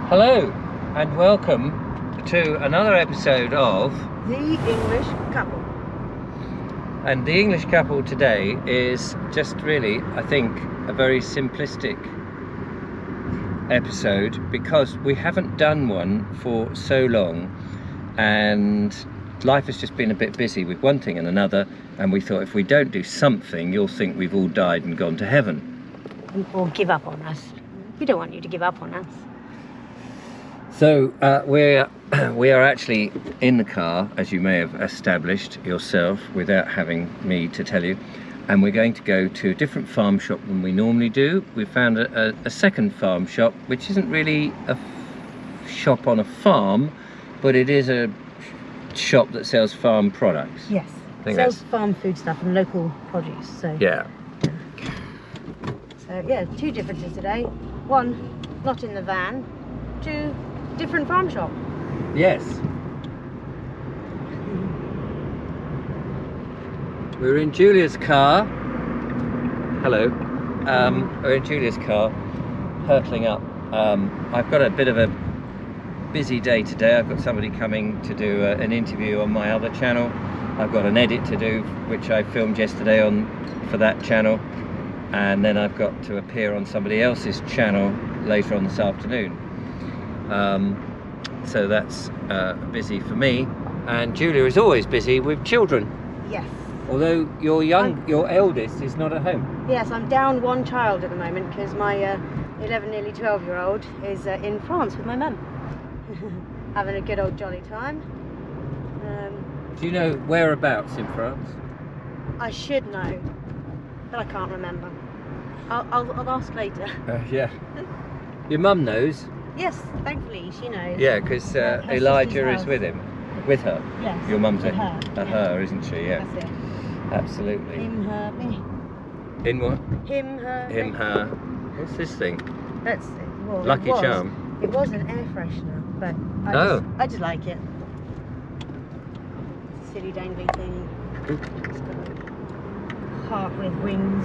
Hello and welcome to another episode of The English Couple. And the English Couple today is just really, I think, a very simplistic episode because we haven't done one for so long and life has just been a bit busy with one thing and another, and we thought if we don't do something you'll think we've all died and gone to heaven. Or give up on us. We don't want you to give up on us. So we are actually in the car, as you may have established yourself without having me to tell you, and we're going to go to a different farm shop than we normally do. We found a second farm shop, which isn't really a shop on a farm, but it is a shop that sells farm products. Yes. Sells farm food stuff and local produce. So yeah. So yeah, two differences today. One, not in the van. Two, different farm shop. Yes. We're in Julia's car. Hello. We're in Julia's car, hurtling up. I've got a bit of a busy day today. I've got somebody coming to do an interview on my other channel. I've got an edit to do, which I filmed yesterday for that channel, and then I've got to appear on somebody else's channel later on this afternoon. So that's busy for me, and Julia is always busy with children. Yes. Although your eldest is not at home. Yes, I'm down one child at the moment because my 11, nearly 12-year-old is in France with my mum, having a good old jolly time. Do you know whereabouts in France? I should know, but I can't remember. I'll ask later. Yeah. Your mum knows. Yes, thankfully she knows. Yeah, because Elijah is with her. Yes. Your mum's with her, isn't she? Yeah. That's it. Absolutely. Him, her, me. In what? Him, her. Him, me. her. What's this thing? That's it. Well, Lucky it was. Charm. It was an air freshener, but I just like it. It's a silly dangly thing. It's got a heart with wings.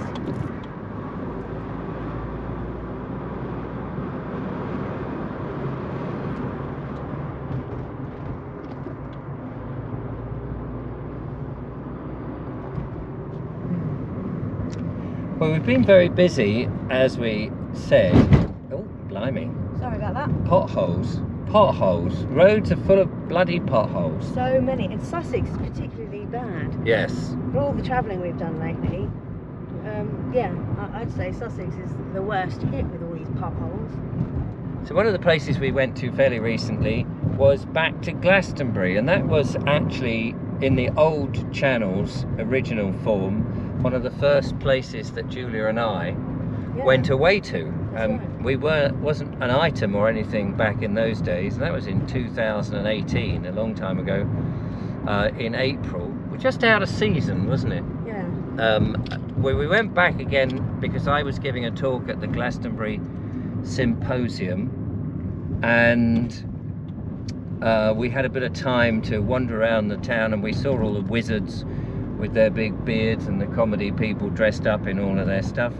Well, we've been very busy, as we said. Oh, blimey. Sorry about that. Potholes. Roads are full of bloody potholes. So many. And Sussex is particularly bad. Yes. For all the travelling we've done lately, yeah, I'd say Sussex is the worst hit with all these potholes. So one of the places we went to fairly recently was back to Glastonbury, and that was actually in the old channel's original form, one of the first places that Julia and I went away to. Right. We wasn't an item or anything back in those days, and that was in 2018, a long time ago, in April. We're just out of season, wasn't it? Yeah. Where we went back again because I was giving a talk at the Glastonbury Symposium, and we had a bit of time to wander around the town, and we saw all the wizards with their big beards and the comedy people dressed up in all of their stuff.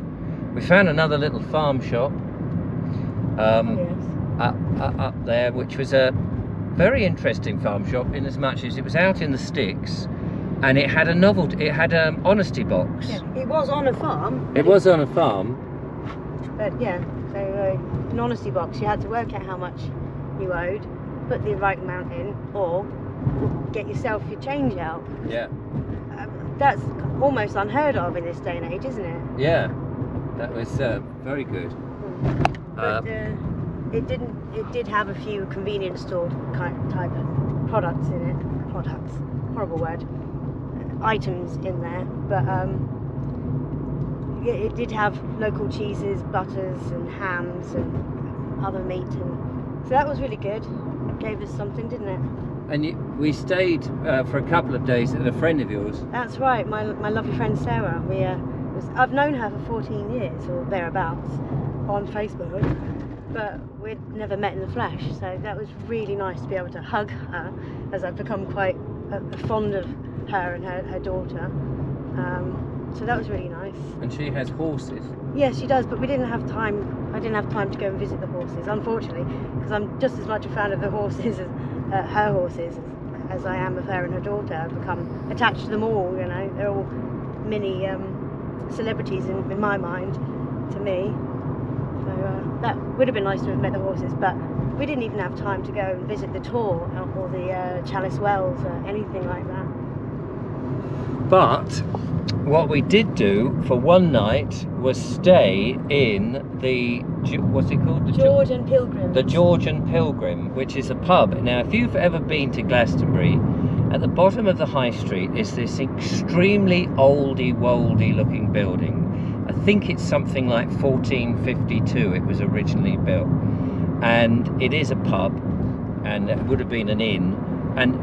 We found another little farm shop up there, which was a very interesting farm shop in as much as it was out in the sticks, and it had a novelty. It had an honesty box. Yeah, it was on a farm. It was on a farm. But yeah, so an honesty box. You had to work out how much you owed, put the right amount in, or get yourself your change out. Yeah. That's almost unheard of in this day and age, isn't it? Yeah, that was very good. But it did have a few convenience store type of products in it. Products, horrible word. Items in there, but yeah, it did have local cheeses, butters, and hams, and other meat, and so that was really good. It gave us something, didn't it? And we stayed for a couple of days at a friend of yours. That's right, my lovely friend Sarah. I've known her for 14 years or thereabouts on Facebook, but we'd never met in the flesh, so that was really nice to be able to hug her, as I've become quite fond of her and her daughter. So that was really nice. And she has horses. Yes, she does, but we didn't have time. I didn't have time to go and visit the horses, unfortunately, because I'm just as much a fan of the horses as her horses as I am of her and her daughter. I've become attached to them all. You know, they're all mini celebrities in my mind, to me. So that would have been nice to have met the horses, but we didn't even have time to go and visit the Tor or the Chalice Wells or anything like that. But what we did do for one night was stay in the, what's it called? George and Pilgrim. The George and Pilgrim, which is a pub. Now, if you've ever been to Glastonbury, at the bottom of the high street is this extremely oldie-woldy looking building. I think it's something like 1452 it was originally built. And it is a pub, and it would have been an inn. And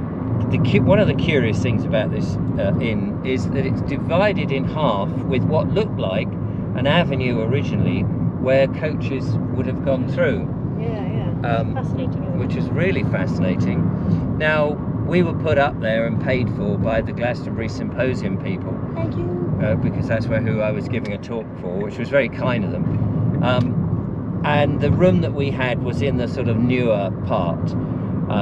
one of the curious things about this inn is that it's divided in half with what looked like an avenue originally where coaches would have gone through. Yeah. Fascinating. Which is really fascinating. Now, we were put up there and paid for by the Glastonbury Symposium people. Thank you. Because that's who I was giving a talk for, which was very kind of them. And the room that we had was in the sort of newer part.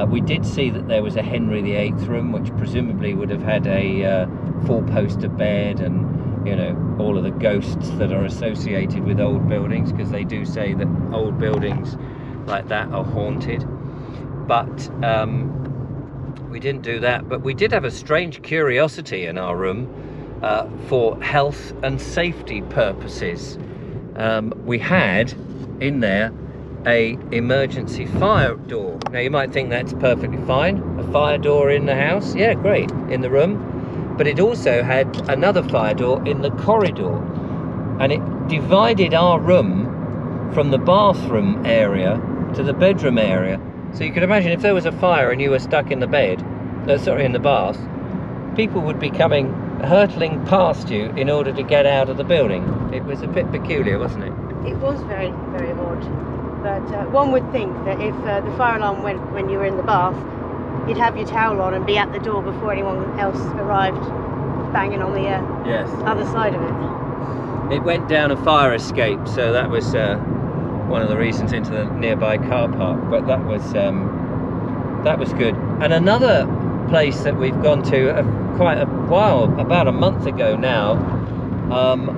We did see that there was a Henry VIII room, which presumably would have had a four-poster bed and, you know, all of the ghosts that are associated with old buildings, because they do say that old buildings like that are haunted. But we didn't do that. But we did have a strange curiosity in our room for health and safety purposes. We had in there a emergency fire door. Now you might think that's perfectly fine, a fire door in the house, yeah, great, in the room, but it also had another fire door in the corridor, and it divided our room from the bathroom area to the bedroom area. So you could imagine if there was a fire and you were stuck in the bed, in the bath, people would be coming hurtling past you in order to get out of the building. It was a bit peculiar, wasn't it? It was very, very odd. But one would think that if the fire alarm went when you were in the bath, you'd have your towel on and be at the door before anyone else arrived banging on the other side of it. It went down a fire escape, so that was one of the reasons into the nearby car park, but that was good. And another place that we've gone to quite a while, about a month ago now,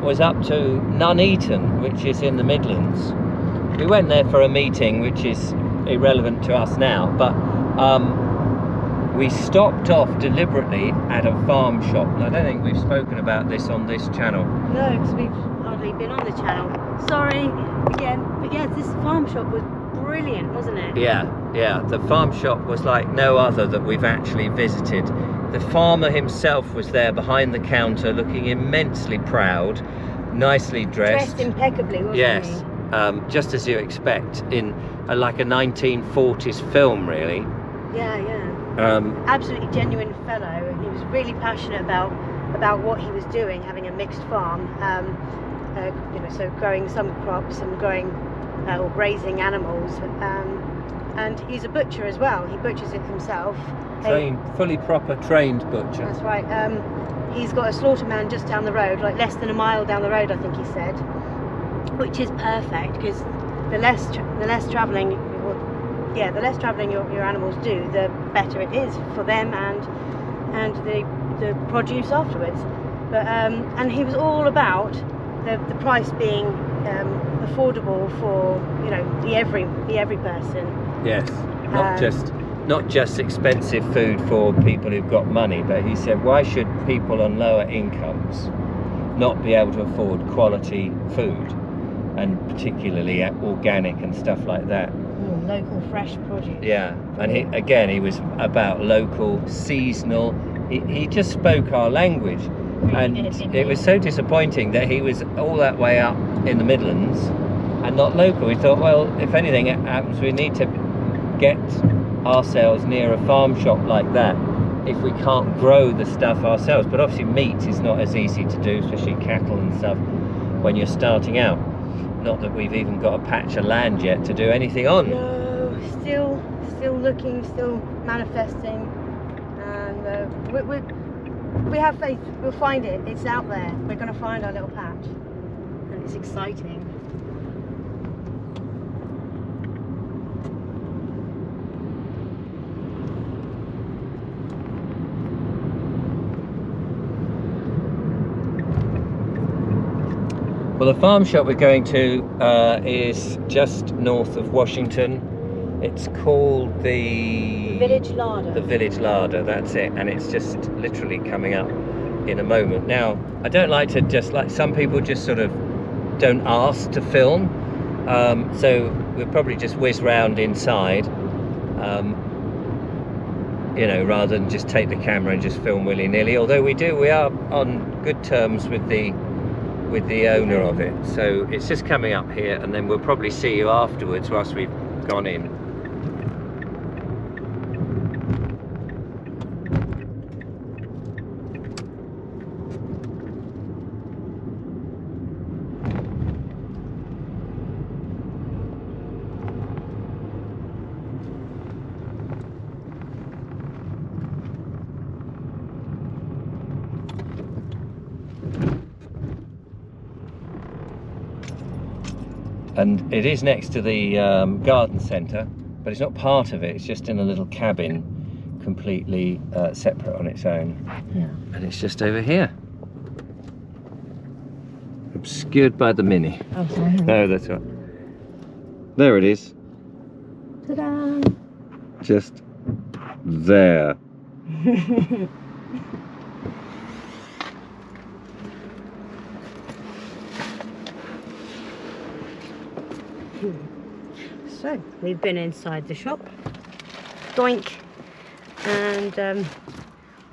was up to Nuneaton, which is in the Midlands. We went there for a meeting, which is irrelevant to us now, but we stopped off deliberately at a farm shop, and I don't think we've spoken about this on this channel. No, because we've hardly been on the channel. Sorry again, but yeah, this farm shop was brilliant, wasn't it? Yeah, the farm shop was like no other that we've actually visited. The farmer himself was there behind the counter, looking immensely proud, nicely dressed. Dressed impeccably, wasn't he? Yes. Just as you expect in like a 1940s film, really. Yeah. Absolutely genuine fellow, and he was really passionate about what he was doing, having a mixed farm. So growing some crops and growing or grazing animals. And he's a butcher as well. He butchers it himself. Fully proper trained butcher. That's right. He's got a slaughterman just down the road, like less than a mile down the road, I think he said. Which is perfect, because the less travelling your animals do, the better it is for them and the produce afterwards. But and he was all about the price being affordable for the every person. Yes, not just expensive food for people who've got money, but he said, why should people on lower incomes not be able to afford quality food? And particularly organic and stuff like that. Local fresh produce. Yeah, and he was about local, seasonal. He just spoke our language, and it was so disappointing that he was all that way up in the Midlands and not local. We thought, well, if anything happens, we need to get ourselves near a farm shop like that if we can't grow the stuff ourselves. But obviously meat is not as easy to do, especially cattle and stuff, when you're starting out. Not that we've even got a patch of land yet to do anything on. No, still looking, still manifesting, and We have faith. We'll find it. It's out there. We're going to find our little patch, and it's exciting. Well, the farm shop we're going to is just north of Washington. It's called the Village Larder. The Village Larder, that's it. And it's just literally coming up in a moment. Now, I don't like to just, like some people just sort of don't ask to film. So we'll probably just whiz round inside, you know, rather than just take the camera and just film willy-nilly. Although we are on good terms with the owner of it, so it's just coming up here, and then we'll probably see you afterwards whilst we've gone in. And it is next to the garden centre, but it's not part of it. It's just in a little cabin, completely separate on its own. Yeah. And it's just over here, obscured by the Mini. Oh, sorry. No, that's right. There it is. Ta-da! Just there. So we've been inside the shop, doink, and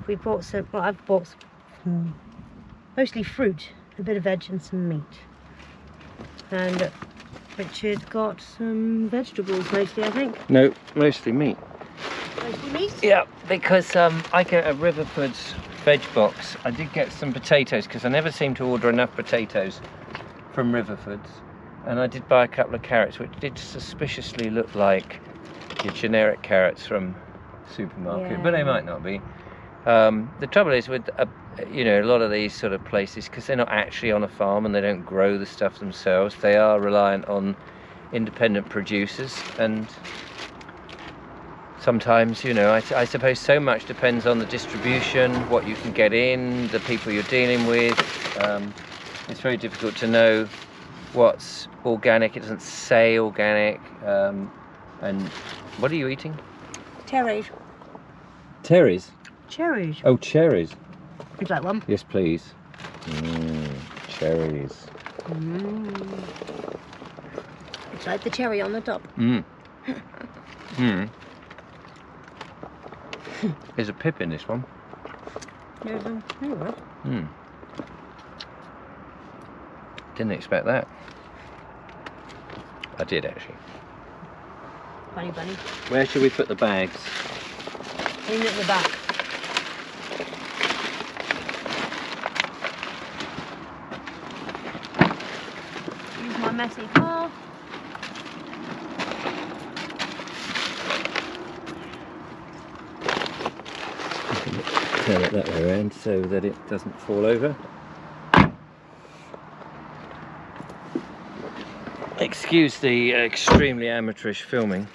we bought some. Well, I've bought some, mostly fruit, a bit of veg, and some meat. And Richard got some vegetables, mostly, I think. No, mostly meat. Mostly meat. Yeah, because I get a Riverford's veg box. I did get some potatoes because I never seem to order enough potatoes from Riverford's. And I did buy a couple of carrots, which did suspiciously look like your generic carrots from supermarket, Yeah. but they might not be. The trouble is with you know, a lot of these sort of places, because they're not actually on a farm and they don't grow the stuff themselves, they are reliant on independent producers, and sometimes, you know, I suppose so much depends on the distribution, what you can get in, the people you're dealing with. It's very difficult to know what's organic. It doesn't say organic. And what are you eating? Cherries. Cherries? Cherries. Oh, cherries. Would you like one? Yes, please. Cherries. It's like the cherry on the top. There's a pip in this one. There's a... Didn't expect that. I did actually. Bunny. Where should we put the bags? In at the back. Use my messy car. Turn it that way around so that it doesn't fall over. Excuse the extremely amateurish filming,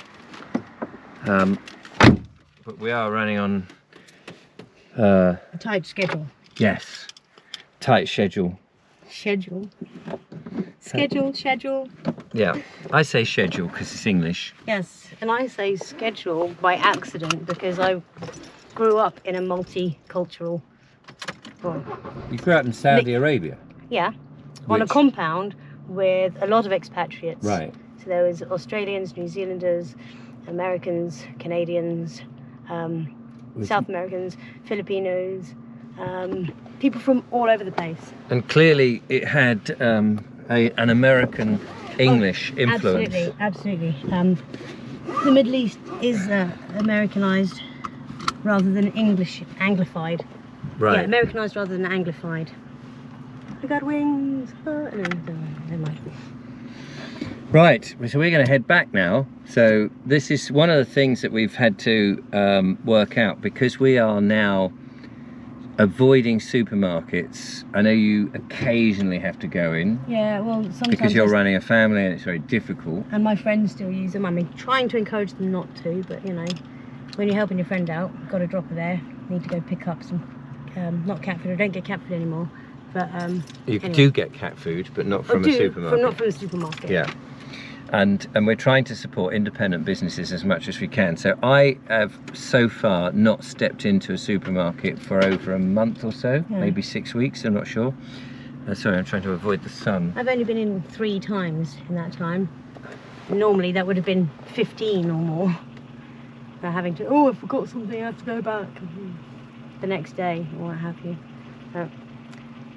but we are running on A tight schedule. yes, tight schedule. Schedule. Yeah, I say schedule because it's English. Yes, and I say schedule by accident because I grew up in a multicultural. Well, You grew up in Saudi Arabia, yeah, on a Which- compound with a lot of expatriates. right? So there was Australians, New Zealanders, Americans, Canadians, South Americans, Filipinos, people from all over the place. And clearly, it had an American English influence. Absolutely. The Middle East is Americanized rather than Anglified. Right. Yeah, Americanized rather than Anglified. I got wings. Oh, no, never mind. Right, so we're going to head back now. So this is one of the things that we've had to work out, because we are now avoiding supermarkets. I know you occasionally have to go in. Yeah, well, sometimes because you're running a family and it's very difficult. And my friends still use them. I mean, trying to encourage them not to, but you know, when you're helping your friend out, got to drop her there. Need to go pick up some, not cat food. I don't get cat food anymore, but you anyway. do get cat food, but not from a supermarket. Not from a supermarket. Yeah. And we're trying to support independent businesses as much as we can. So I have so far not stepped into a supermarket for over a month or so, maybe 6 weeks, I'm not sure. Sorry, I'm trying to avoid the sun. I've only been in 3 times in that time. Normally that would have been 15 or more. For having to, I forgot something, I have to go back the next day or what have you. But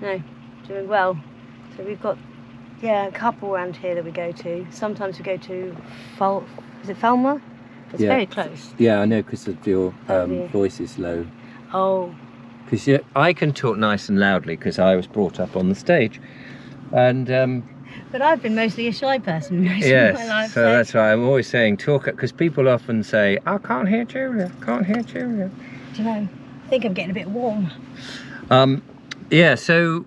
no, doing well. So we've got a couple around here that we go to. Sometimes we go to is it Falmer? It's very close. Yeah, I know, because of your voice is low. Oh. Because I can talk nice and loudly because I was brought up on the stage, and but I've been mostly a shy person most yes, of my life. so that's why I'm always saying talk, because people often say, I can't hear Julia, can't hear Julia. Do you know, I think I'm getting a bit warm. Yeah, so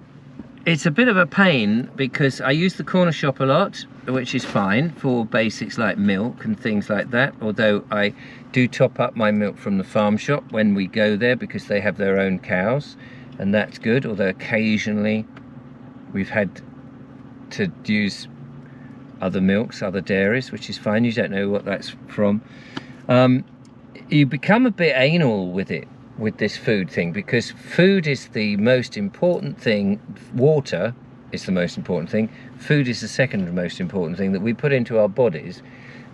it's a bit of a pain because I use the corner shop a lot, which is fine for basics like milk and things like that, although I do top up my milk from the farm shop when we go there because they have their own cows, and that's good, although occasionally we've had to use other milks, other dairies, which is fine. You don't know what that's from. You become a bit anal with it, with this food thing, because food is the most important thing. Water is the most important thing. Food is the second most important thing that we put into our bodies,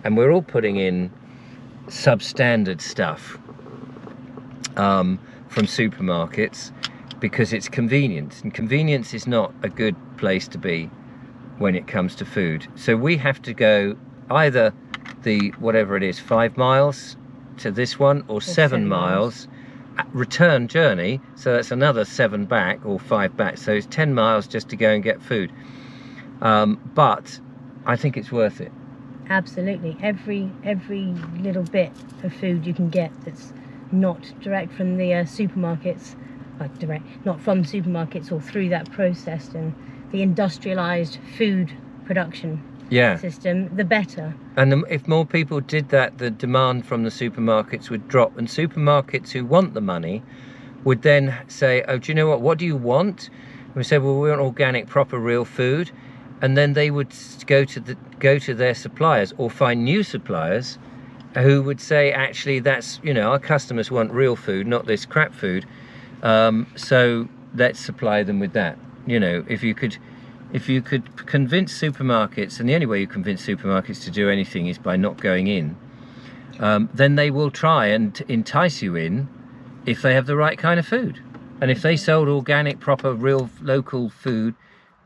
and we're all putting in substandard stuff from supermarkets because it's convenient, and convenience is not a good place to be when it comes to food. So we have to go either the whatever it is, 5 miles to this one, or 7 miles return journey, so that's another 7 back or 5 back, so it's 10 miles just to go and get food. But I think it's worth it. Absolutely. Every little bit of food you can get that's not direct from the supermarkets, not from supermarkets or through that processed and the industrialized food production system, the better. And if more people did that, the demand from the supermarkets would drop, and supermarkets who want the money would then say, oh, do you know what do you want? And we say, well, we want organic, proper, real food. And then they would go to their suppliers or find new suppliers who would say, actually, that's, our customers want real food, not this crap food, so let's supply them with that. If you could convince supermarkets, and the only way you convince supermarkets to do anything is by not going in, then they will try and entice you in if they have the right kind of food. And if they sold organic, proper, real, local food,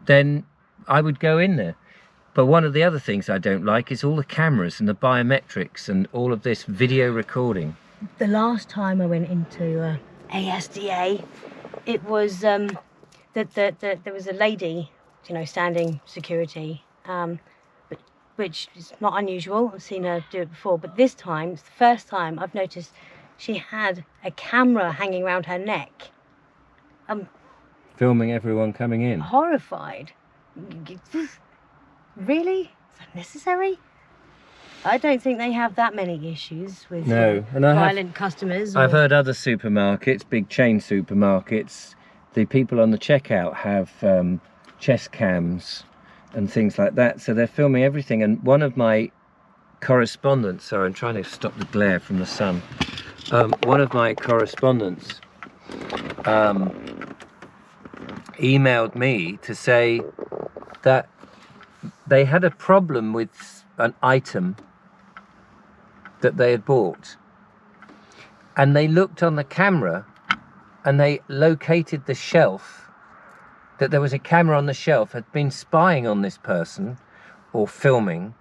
then I would go in there. But one of the other things I don't like is all the cameras and the biometrics and all of this video recording. The last time I went into ASDA, it was that there was a lady, standing security, which is not unusual. I've seen her do it before, but this time, it's the first time I've noticed she had a camera hanging around her neck. Filming everyone coming in. Horrified. Really? Is that necessary? I don't think they have that many issues with violent customers. I've heard other supermarkets, big chain supermarkets, the people on the checkout have chest cams and things like that, so they're filming everything. And one of my correspondents, sorry, I'm trying to stop the glare from the sun. One of my correspondents emailed me to say that they had a problem with an item that they had bought, and they looked on the camera and they located the shelf, that there was a camera on the shelf, had been spying on this person or filming,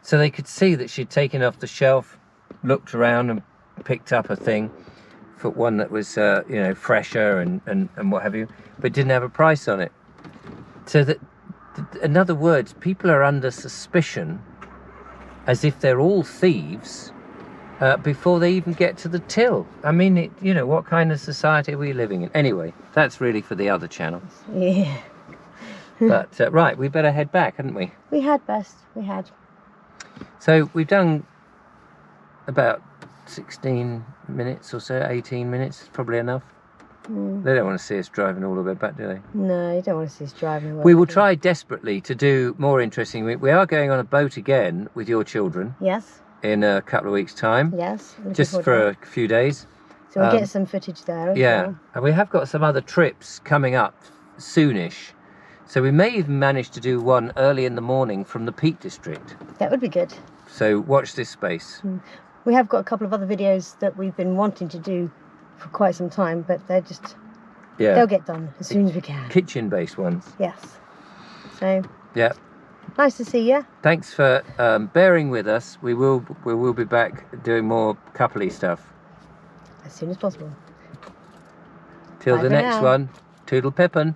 so they could see that she'd taken off the shelf, looked around and picked up a thing, for one that was fresher and what have you, but didn't have a price on it. So that, in other words, people are under suspicion as if they're all thieves before they even get to the till. I mean, you know, what kind of society are we living in? Anyway, that's really for the other channel. Yeah. But right, we better head back, hadn't we? We had best. We had. So we've done about 16 minutes or so, 18 minutes, probably enough. They don't want to see us driving all the way back, do they? No, you don't want to see us driving away. We will try desperately to do more interesting. We are going on a boat again with your children. Yes. In a couple of weeks' time. Yes. Just for a few days. So we'll get some footage there as well. And we have got some other trips coming up soonish. So we may even manage to do one early in the morning from the Peak District. That would be good. So watch this space. We have got a couple of other videos that we've been wanting to do for quite some time, but they're just, they'll get done as soon as we can. Kitchen-based ones. Yes. So, yeah. Nice to see you. Thanks for bearing with us. We will be back doing more coupley stuff. As soon as possible. Till Bye the for next now. one. Toodle pippin'.